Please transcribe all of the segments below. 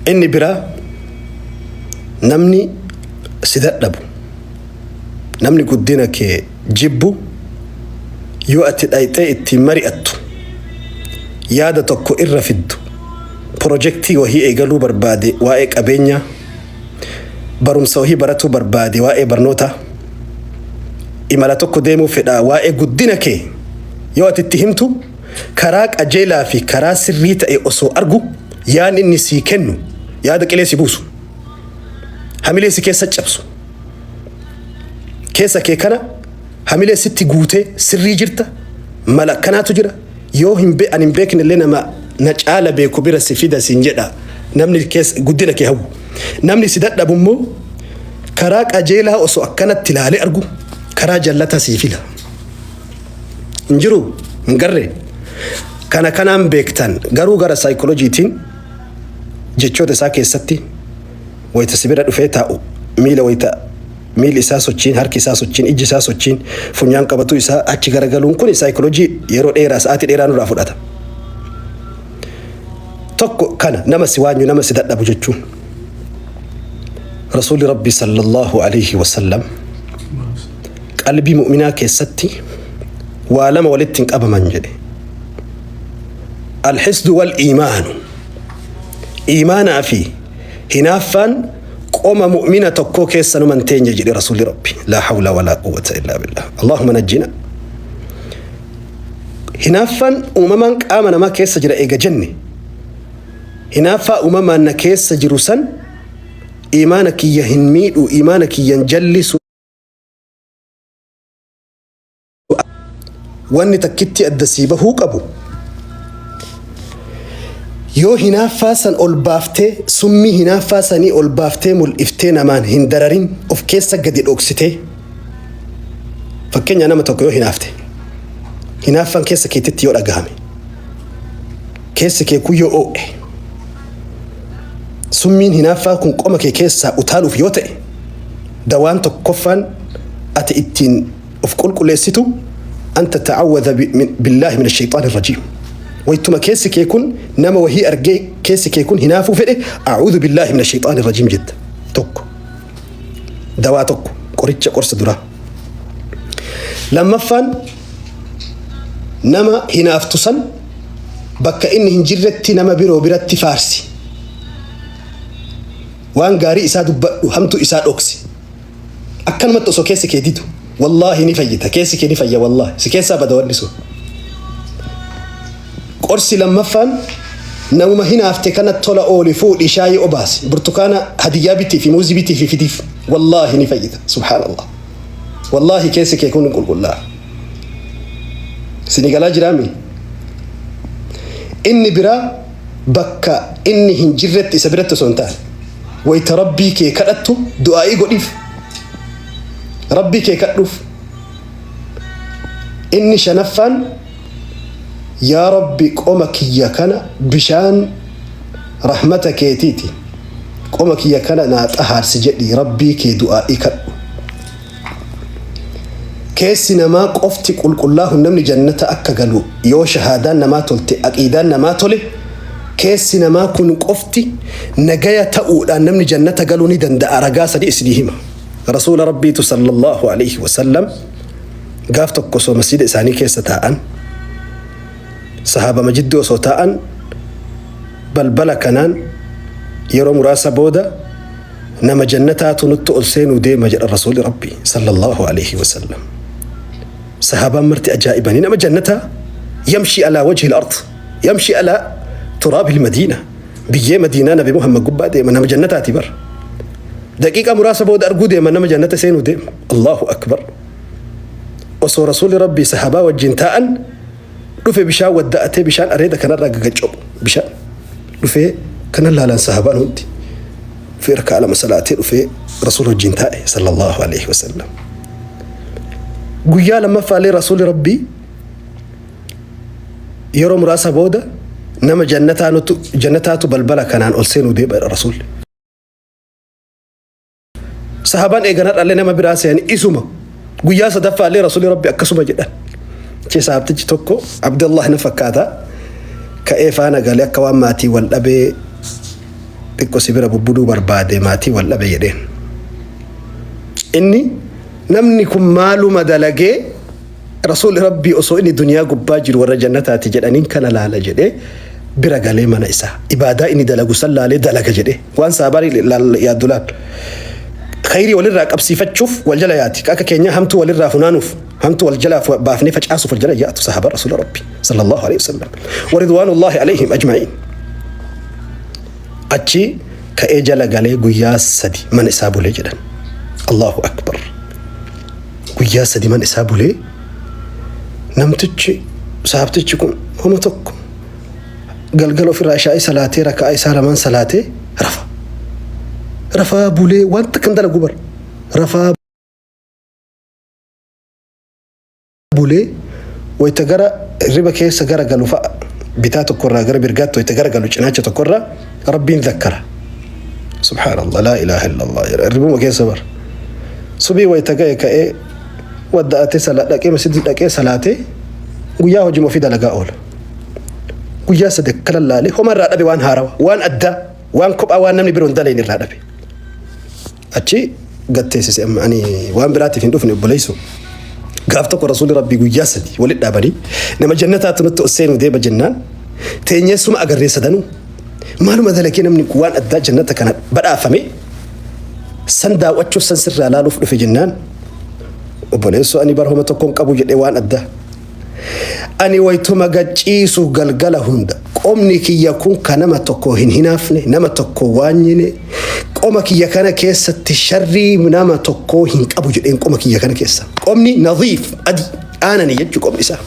إني برا نمني سيدات دبو نمني قدنا كي جبو يؤتي الأيتاء التماري أتو يادا تكو إرفدو بروجكتي وهي إيقالو بربادي وإيك أبينيا برمسوهي براتو بربادي وإي برنوتا إمالا تكو ديمو فدا وإي قدنا كي يؤتي اتهمتو كراك أجيلا في كرا سريتا إي أسو أرغو يان إني سيكنو يادا كليسي بوسو هميلي سي كيسا جبسو كيسا كي كان هميلي ستي قوتي سري جرتا ملكناتو جرا يوهم بي أن بيكن اللي نما نجعل بيكو بيرا سفيدا سنجدا نمني الكيس قدنا كي هو نمني سيدات دابمو كراك أجيلا أسو أكانت تلالي أرغو كرا جلتا سيفيلا انجرو نقرر كان بيكتان غرا سايكولوجيتين جيتشو تساكي ستي ويتسبيرا دفيتا ميلا ويتا ميل إساسو تشين هارك إساسو تشين إجي إساسو تشين فنيان كبتو إسا أتشي غرغلون كوني سايكولوجي يرو إيراس آتي إيرانو رافوداتا توكو كان نما سوانيو نما سيدات أبو جتشو رسول ربي صلى الله عليه وسلم قلبي مؤمنا كيستي ولما ولدتنك أبا منجدي الحسد والإيمان إيمانا فيه هنافان قوم مؤمنة تكو كيسا نمانتين يجري رسول ربي لا حول ولا قوة إلا بالله اللهم نجنا هنافان أممان آمنا ما كيسا جرى إيجا جنة هنافا أممان كيسا جرسان إيمانك يهنميد وإيمانك ينجلس وأني تكتي الدسيبه قبو yoo hinaaffaasan ol baaftee summii hinaaffaasanii ol baaftee mul'iftee namaan hin dararin of keessa gadi dhoksitee fakkeenya nama tokko yoo hinaafte hinaaffaan keessa keetitti yoo dhagahame keessa kee kun yoo oo'e summiin hinaaffaa kun qoma kee keessaa utaaluuf yoo ta'e dawaan tokkoffaan ati ittiin of qulqulleessitu anta ta'awwadha billaahi min ashayxaani irrajiim ويتما كيسك يكون نما وهي أرجع كيسك يكون هنا فوفئ أعوذ بالله من الشيطان الرجيم جدا توك دواء توك قريتش قرص درا لما فان نما هنا أفتسن بك إن هنجرتي نما بيرو برتي فارسي وان غاري إساد همتو إساد أوكسي أكن ما تسو كيسك يديدو والله نفيتها كيسك نفيا والله سكيسا بدور نسو قرصي لما فان نوما هنا افتكنا طلع أولي فوق إشاي أباس برتقانا هدية بيتي في موزي بيتي في فديف والله نفيد سبحان الله والله كيسك يكون نقول الله سنغالا جرامي إني برا بكا إني هنجرت إسابرت سونتان ويتربي كي كدتو دعائي قديف ربي كي كدف إني شنفان يا ربي قومك يا كنا بشان رحمتك يتيتي قومك يا كنا ناتأهار سجدي ربي كي دعائك كيسنا ما قفتي قل الله نمني جنة أكقلو يو شهادان ما تلتي أكيدان ما تلي كيسنا ما كن قفتي نجايا تقول أن نمني جنة قالوا ندن دا أرقاس دي اسديهما رسول ربي صلى الله عليه وسلم قافتك قصو مسجد إساني كيستاءن صحابة مجد وصوتاءن بلبلا كنان يرو مراسة بودا نما جنتات نتو ألسين ودي مجد الرسول ربي صلى الله عليه وسلم صحابة مرت أجائبا نما جنتها يمشي على وجه الأرض يمشي على تراب المدينة بيجي مدينة نبي محمد قبا دي من نما جنتها تبر دقيقة مراسة بودا أرقو دي من نما جنتها سين ودي الله أكبر وصو رسول ربي صحابة وجنتاءن دفع بشان ودأته بشان أريد كنا رجع جوب بشان دفع كنا لا صحابان هندي في ركعة مسألة دفع رسول الجنتاء صلى الله عليه وسلم قيا لما فعل رسول ربي يروم رأس بودا نما جنتها بلبلا كنان ألسين وديب الرسول صحابان إيجانات على نما براسه يعني إسمه قيا صدفع عليه رسول ربي أكسمه جدا كي صاحبتي توكو عبد الله نفكاتا كيف أنا قال لك كوان ماتي والأبي xiqqoo sibira bubbuduu barbaade maatii wal dhabe jedheen. Inni namni kun maaluma dalagee rasuulli rabbii osoo inni duniyaa gubbaa jiru warra jannataati jedhaniin kana laala jedhee bira galee mana isaa ibaadaa inni dalagu sallaalee dalaga jedhee waan saabarii yaaddulaan khayrii walirraa qabsiifachuuf wal jala yaati akka keenya hamtu walirraa funaanuuf hamtu wal jala baafnee facaasuuf wal jala yaatu sahaaba rasuula rabbii sallallahu alaihi wasallam wa ridwaanullahi alaihim ajma'iin. Achi ka'ee jala galee guyyaa sadi mana isaa bulee jedhan. Allahu akbar. Guyyaa sadi mana isaa bulee namtichi sahabtichi kun homa tokko galgala ofirraa ishaa'ii salaatee raka'aa isaa lamaan salaatee rafaa bulee wanta kan dalagu bar rafaa bulee wayita gara riba keessa gara galu fa'a bitaa tokkorraa gara birgaatti wayita gara galu cinaacha tokkorraa rabbiin dhakkara. Subhaanallah laa ilaaha illallah ribuma keessa bar subii wayita ga'e ka'ee wadda'atee dhaqee masjidii dhaqee salaatee guyyaa hojii ofii dalagaa oola. Guyyaa sadii kala laalee homa irraa dhabe waan haarawa waan addaa waan kophaa waan namni biroon daleen irraa dhabe. Achi gatteessise amma ani waan biraatiif hin dhufne obboleessu. Gaaf tokko rasuulli rabbii guyyaa sadii walitti dhaabanii nama jannataatu nutti osseenu deema jennaan teenyeessuma agarree sadanuu maaluma dalagee namni waan addaa jannata kana badhaafame san daawwachuuf san sirraa laaluuf dhufe jennaan obboleessu ani barhoma tokkoon qabu jedhee waan addaa. Ani waytuma gachiisu galgala hunda qomni kiyya kun kanama tokko hin hinaafne nama tokko waanyine qoma kiyya kana keessatti sharrii nama tokko hin qabu jedheen qoma kiyya kana keessa qomni nadhiif adi aanani jechuu qomni isaa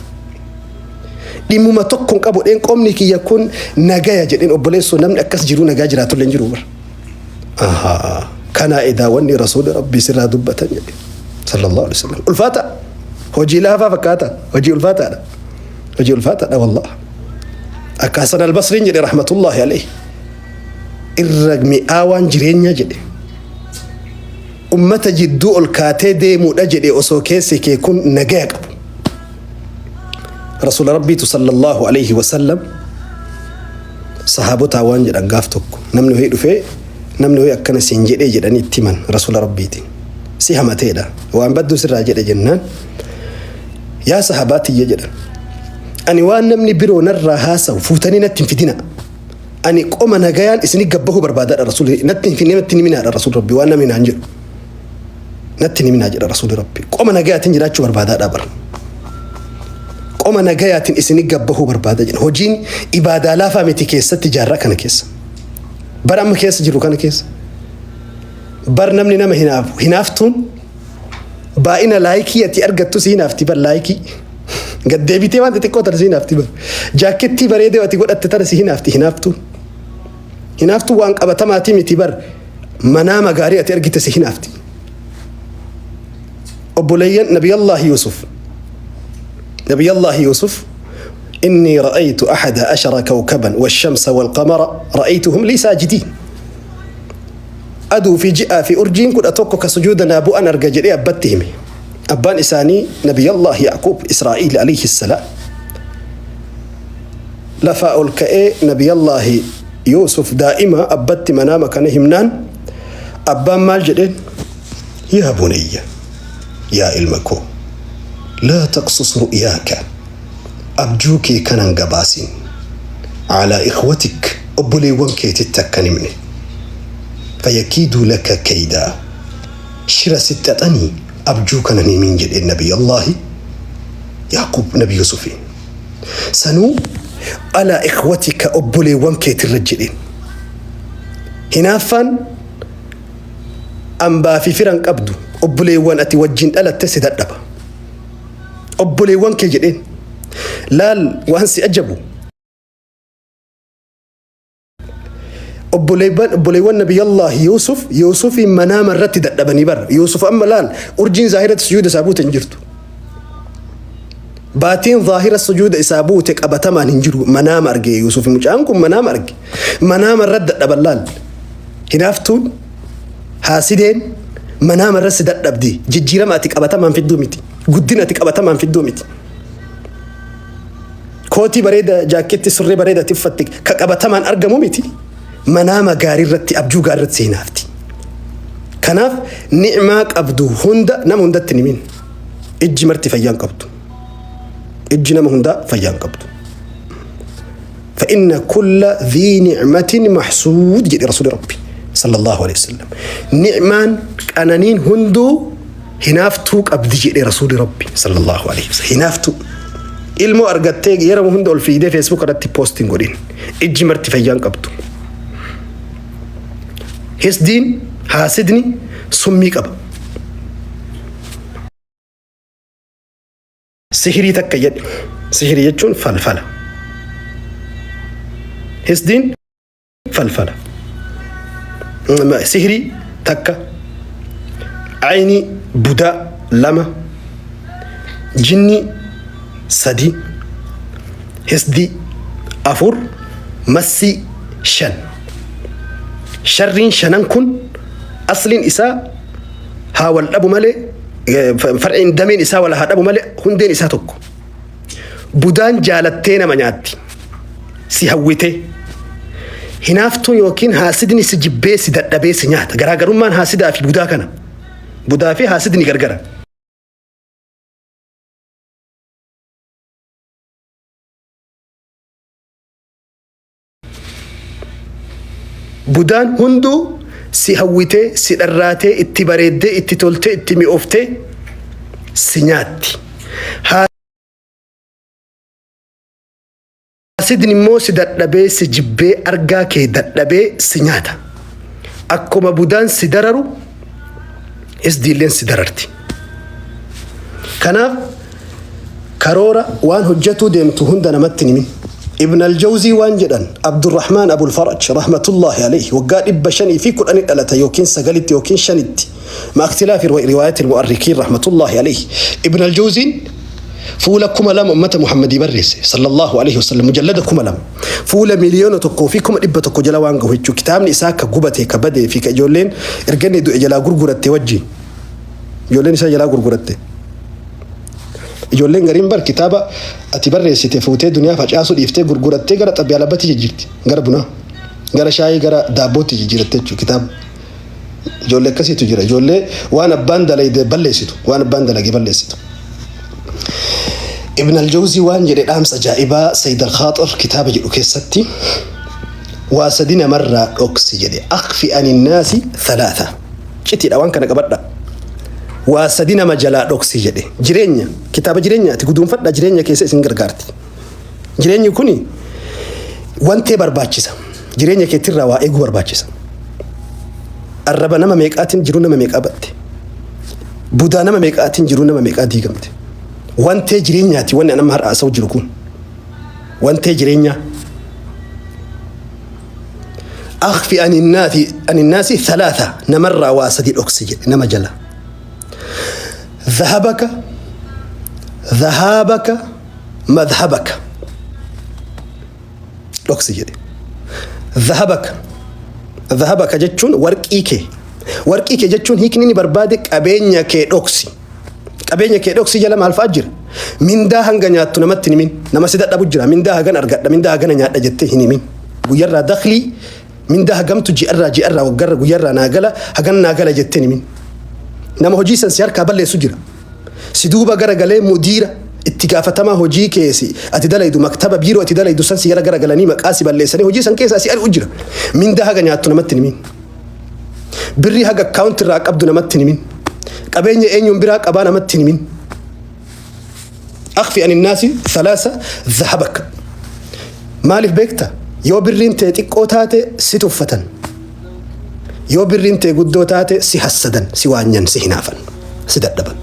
dhimmuma tokko hin qabu dheen qomni kiyya kun nagaya jedheen obboleessoo namni akkas jiru nagaa jiraatullee hin jiru bar. Kana edaa wanni rasuula rabbii sirraa dubbatan jedhe sallallahu alaihi wasallam ulfaata hojii laafaa fakkaata hojii ulfaataadha hojii ulfaataadha wallah. Akka Hasan al-Basriin jedhe rahmatullahi alayhi irra mi'aawaan jireenya jedhe ummata jidduu ol kaatee deemuudha jedhe osoo keessi kee kun nagaya qabu. Rasuula rabbiitu sallallahu alayhi wasallam sahaabota waan jedhan gaaf tokko namni ho'i dhufee namni ho'i akkana siin jedhee jedhanii itti himan rasuula rabbiitiin si hamateedha waan badduu sirraa jedhe jennaan yaa sahabaatiyya jedhan ani waan namni biroo narraa haasawu fuutanii natti hin fidina ani qoma nagayaan isini gabbahu barbaadaadha rasuulli natti hin fidne natti himinaadha rasuul rabbi waan namni naan jedhu natti himinaa jedha rasuulli rabbi qoma nagayaatiin jiraachuu barbaadaadha bara qoma nagayaatiin isini gabbahu barbaada jedha hojiin ibaadaa laafaa miti keessatti jaarraa kana keessa bara amma keessa jiru kana keessa bar namni nama hinaaftuun baay'ina laayikii ati argattu si hinaafti bar laayikii gaddeebitee waan xixiqqoo tana si hinaafti bar jaakettii bareedee ati godhatte tana si hinaafti hinaaftuu waan qabatamaatii miti bar manaa magaarii ati argite si hinaafti. Obboleeyyan nabiyallaahi Yuusuf إني رأيت أحد عشر كوكبا والشمس والقمر رأيتهم لي ساجدين أدو في جاء في أرجين كنت أتوقع سجودنا أبو أنا رجالي أبتهم أبان إساني نبي الله يعقوب إسرائيل عليه السلام لفاء الكئ نبي الله يوسف دائما أبت منام كان همنان أبان مال جدين يا بني يا إلمكو لا تقصص رؤياك أبجوكي كان قباسين على إخوتك أبولي وانكي تتكنمني فيكيدوا لك كيدا شرا ستتني أبجوك نني من جد النبي الله يعقوب نبي يوسف سنو على إخوتك أبولي وانكي ترجلين هنافا أنبا في فرنك أبدو أبولي وان أتوجين ألا تسد الدبا أبولي وانكي جدين لال وانسي أجبو أبوليوان نبي الله يوسف منام الرتد دبني بر يوسف أما لال أرجين ظاهرة السجود سابوت انجرتو باتين ظاهرة السجود سابوتك أبتما ننجرو منام أرجي يوسف مجانكم منام أرجي منام الرد دبلال هنافتون حاسدين منام الرد دبدي جيرماتك أبتما في الدوميتي قدناتك أبتما في الدوميتي كوتي بريدة جاكيتي سري بريدة تفتك كأبتمان أرجمو ميتي منام غاري رتي أبجو غارت سينافتي كناف نعمة قبضو هندا نم هندا تنمين إجي مرتي فيان قبضو إجي نم هندا فيان قبضو فإن كل ذي نعمة محسود جدي رسول ربي صلى الله عليه وسلم نعمان أنانين هندو هنافتوك أبدي جدي رسول ربي صلى الله عليه وسلم هنافتو ilmo argattee yeroo hunda ol fiidee Facebook irratti posting godhin ijji marti fayyaan qabdu hisdiin haasidni summii qaba sihirii takka jedhe sihirii jechuun falfala hisdiin falfala sihirii takka ayni budaa lama jinni سدي هسدي أفور مسي شن شرين شنن كن أصل إساء هاول أبو ملء فرعين دمين إساء ولا هاد أبو ملء هندين إساء تكو بودان جالتين منياتي سيهويته هنافتو يوكين هاسدني سجبه سيدادبه سنيات غراغرون من هاسدا في بودا كان بودا في هاسدني غرغرة بودان هندو سي هويته سي دراتي اتي بريده اتي تولته اتي ميوفته سنياتي سيدني مو سي ددبه سي جبه ارغا كي ددبه سنياتا اكوما بودان سي دررو اس ديلين سي دررتي كنا كارورا وان حجتو ديمتو هندنا متني ابن الجوزي وانجدن عبد الرحمن ابو الفرج رحمه الله عليه وقال ابشني في كل ان دلت يوكين سغلت يوكين شنت مع اختلاف روايات المؤرخين رحمه الله عليه ابن الجوزي فولكم لم امه محمد برس صلى الله عليه وسلم مجلدكم لم فول مليون تكو فيكم دبتكو جلوان غوچو كتاب نساك غبته كبده في كجولين ارغني دو اجلا غرغرته وجي جولين سا جلا غرغرته ijoolleen gariin bar kitaaba ati barreessite fuutee duniyaa facaasu dhiiftee gurgurattee gara xabbii alabbatti jijjiirti gara bunaa gara shaayii gara daabbootti jijjiiratte jechuudha kitaaba ijoollee akkasiitu jira ijoollee waan abbaan dalagde balleessitu waan abbaan dalagee balleessitu ibn al-Jawzi waan jedhe dhaamsa ajaa'ibaa Sayyid al-Khatir kitaaba jedhu keessatti waa sadina marraa dhoksi jedhe akhfi anin naasi thalatha citiidha waan kana qabadha واسدينا مجالا دوكسي جدي جيرينيا كتاب جيرينيا تقدون فدا جيرينيا كيس اسن غرغارتي جيرينيا كوني وانتي برباچيسا جيرينيا كيتيرا وا ايغو برباچيسا الربنا ما ميقاتين جيرونا ما ميقابت بودانا ما ميقاتين جيرونا ما ميقادي غمت وانتي جيرينيا تي وانا انا مهر اسو جيركون وانتي جيرينيا اخفي ان الناس ثلاثه نمر واسدي الاكسجين نمجلا ذهابك مذهبك الأكسجين ذهبك جتشون ورقيك جتشون هيك نيني بربادك أبينيا كي دوكسي جلما الفجر من دا هنغنياتو نمتني من نما سيدات أبو جرا من دا هنغن أرغد من دا هنغن نيات جتة هني من ويرا دخلي من دا هنغمتو جئرا وقرر ويرا ناغلا هنغن ناغلا جتني من نما هجي سنسيار كابل سجرا سيدوبا غرغله مدير اتقافتما هجي كيسي اتدليدو مكتب بيرو اتدليدو سنسيار غرغلاني مقاسي بلسني هجي سن كيس اسي الاجره من ده هغا نياتو نمتني من بري هغا كاونت راقبدو نمتني من قبيني انيوم برا قبانا متني من اخفي عن الناس ثلاثه ذهبك مالف بيكتا يو برين تيقوتاتي ستوفتن يو برين تي غدوتاتي سي حسدن سي وانين سي هنافن سي ددبن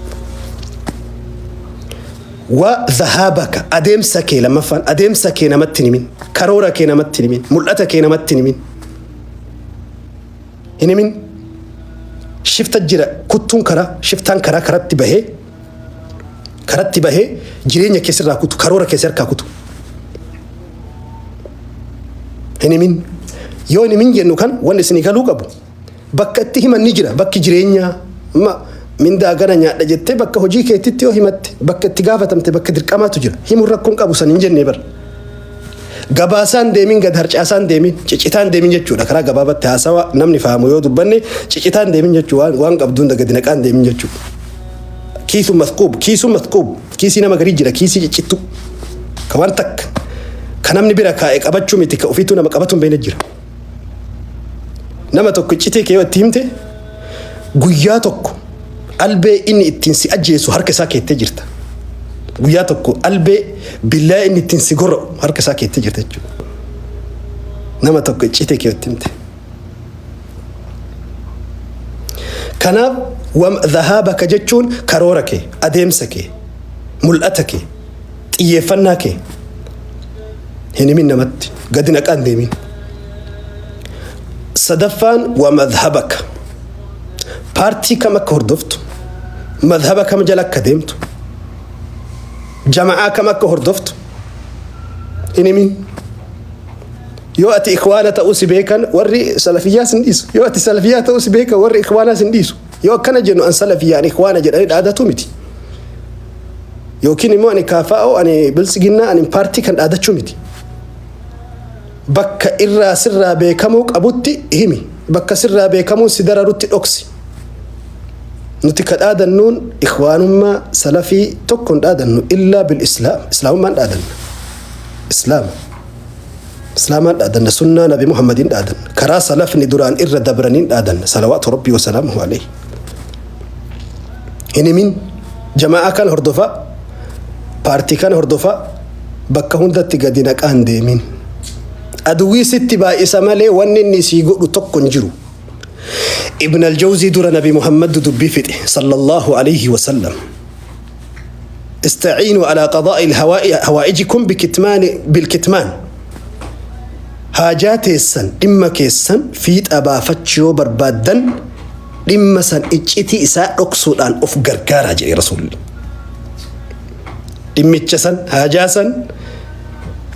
وذهابك ادم سكي لما فان ادم سكي نمتني من كرورك نمتني من ملتك نمتني من هنا من شفت الجرا كنتون كرا شفتان كرا كرت به جرينيا كسر كوتو كرورا كسر كوتو هنا من يوني من جنو كان وانا سنقالو قبو بكتي هم النجرة بك جرينيا ما من دا غنا نيا دجته بك هوجي كيتيو همت بك تيغافتمت بك درقما تجرا هم ركون قبو سنين جني بر Gabaasaan deemin gad harcaasaan deemin cicitaan deemin jechuudha. Karaa gabaabatti haasawa namni faamu yoo dubbanne cicitaan deemin jechuudha waan qabduun gadi naqaan deemin jechuudha. Kiisu masquub kiisii nama garii jira kiisii cicittu ka waan takka ka namni bira kaa'e qabachuu miti ka ofiitu nama qabatu hin beekne jira. Nama tokko citee kee yoo itti himte guyyaa tokko albee inni ittiin si ajjeesu harka isaa keettee jirta. Guyyaa tokko albee billaa inni ittiin si gorra'u harka isaa keettee jirta jechuudha. Nama tokko citee kee yoo itti himte. Kanaaf dhahaabaka jechuun karoora kee, adeemsa kee, mul'ata kee, xiyyeeffannaa kee hin himin namatti gadi naqaan deemin. Sadaffaan madhabaka paartii kam akka hordoftu, madhaba kam jala akka deemtu, jama'aa kam akka hordoftu hin himin. Yoo ati ikhwaana ta'uu si beekan warri salafiyyaa sin dhiisu. Yoo ati salafiyyaa ta'uu si beekan warri ikhwaanaa sin dhiisu. Yoo akkana jennu an salafiyyaan ikhwaana jedhanii dhaadatu miti. Yookiin immoo ani kaafaa'oo ani bilisiginnaa ani paartii kan dhaadachuu miti. Bakka irraa sirraa beekamuu qabutti himi. Bakka sirraa beekamuun si dararutti dhoksi. Nuti ka dhaadannuun ikhwaanummaa salafii tokko hin dhaadannu illaa bil islaam. Islaamummaan dhaadanna. Islaamaan dhaadanna sunnaa nabi Muhammadin dhaadanna. Karaa salafni duraan irra dabraniin dhaadanna. Salawaatu rabbii wasalaamuhu alayhi. Hin himin jama'aa kan hordofa paartii kan hordofa bakka hundatti gadi naqaan deemin. Aduwwii sitti baay'isa malee wanni inni sii godhu tokko hin jiru. Ibn al-Jawzii dura nabi Muhammad dubbii fixe sallallahu alayhi wasallam. استعينوا على قضاء هوائجكم بالكتمان. حاجات السن إما كيسن فيت أبا فتشو بربادن إما سن إجتي إساء أقصد أن أفقر كارج يا رسول الله. إما كيسن حاجاسن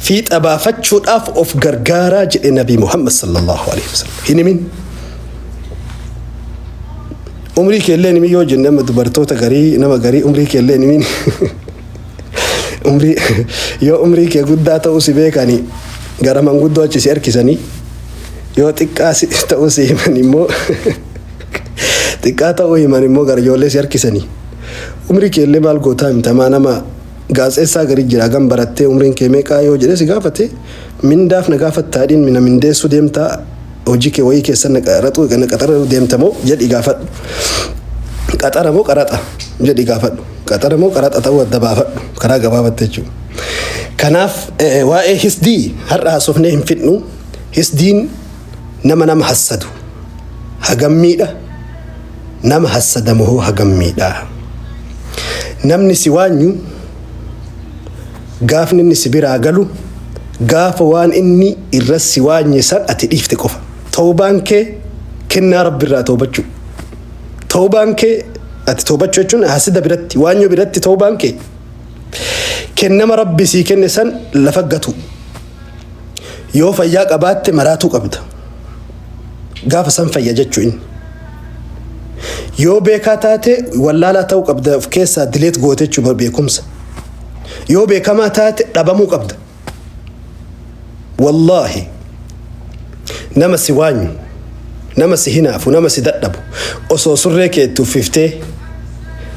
فيت أبا فتشو أفقر كارج النبي محمد صلى الله عليه وسلم. هنا من أمريكا اللي نمي يوجد نما دبرتوتا غري نما غري أمريكا اللي نمين أمريكا قداتا وسيبيكاني garaman guddoo achi si harkisanii yoo xiqqaa ta'uu si himan immoo xiqqaa ta'uu himan immoo gara ijoollee si harkisanii umrii keellee maal gootaa himtamaa nama gaazexeessaa gari jira gan barattee umriin kee meeqaa yoo jedhe si gaafate mindaaf na gaafattaadhiin mina mindeessu deemtaa hojii kee wayii keessan na qaxara deemtamoo jedhi gaafadhu qaxara moo qaraxa jedhi gaafadhu qaxara moo qaraxa ta'uu adda baafadhu karaa gabaabatte jechuudha. Kanaaf waa'ee hisdii har'a haasofnee hin fidnu. Hisdiin nama hassadu hagammiidha. Nama hassadamu hoo hagammiidha. Namni si waanyu gaafni inni si biraa galu gaafa waan inni irra si waanye san ati dhiifte qofa. Toobaan kee kennaa rabbiirraa toobachuu. Toobaan kee ati toobachuu jechuun hasida biratti waanyoo biratti toobaan kee kennama rabbi sii kenne san lafa gatu. Yoo fayyaa qabaatte maraatuu qabda. Gaafa san fayya jechuun. Yoo beekaa taate wallaalaa ta'uu qabda of keessaa dileet goote jechuudha beekumsa. Yoo beekamaa taate dhabamuu qabda. Wallaahi nama si waanyu nama si hinaafu nama si dadhabu osoo surree kee itti uffiftee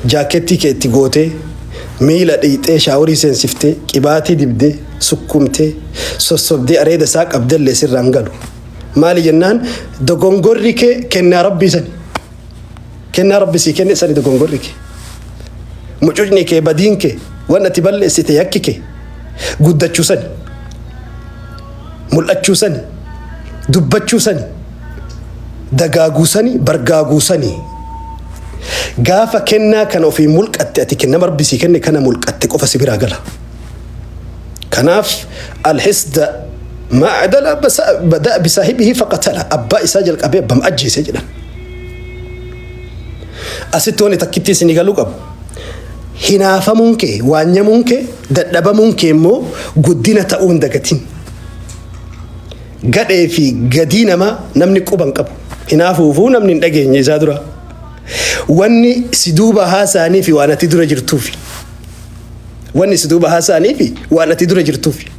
jaakettii kee itti gootee miila dhiixee shaaworii seensiftee qibaatii dibdee sukkumtee sossobdee areeda isaa qabdellee sirraan galu. Maali jennaan dogongorri kee kennaa rabbii sani. Kennaa rabbi sii kenne sani dogongorri kee. Mucucni kee badiin kee waan ati balleessite yakki kee guddachuu sani. Mul'achuu sani. Dubbachuu sani. Dagaaguu sani bargaaguu sani. Gaafa kennaa kana ofii mulqatte ati kennama rabbi sii kenne kana mulqatte qofa si biraa gala. Kanaaf alhisda ما عدل بدأ بصاحبه فقتله أبا إساجل قبي بم أجي سجلا أستوني تكتي سنيغالوك أب هنا فمونك وانيا مونك دبا مونك مو قدينة تأون دكتين قد في قدينة ما نمني كوبان قب هنا فوفو نمني ندقين يزادرا واني سدوبا هاساني في وانا تدرى جرتوفي واني سدوبا هاساني في وانا تدرى جرتوفي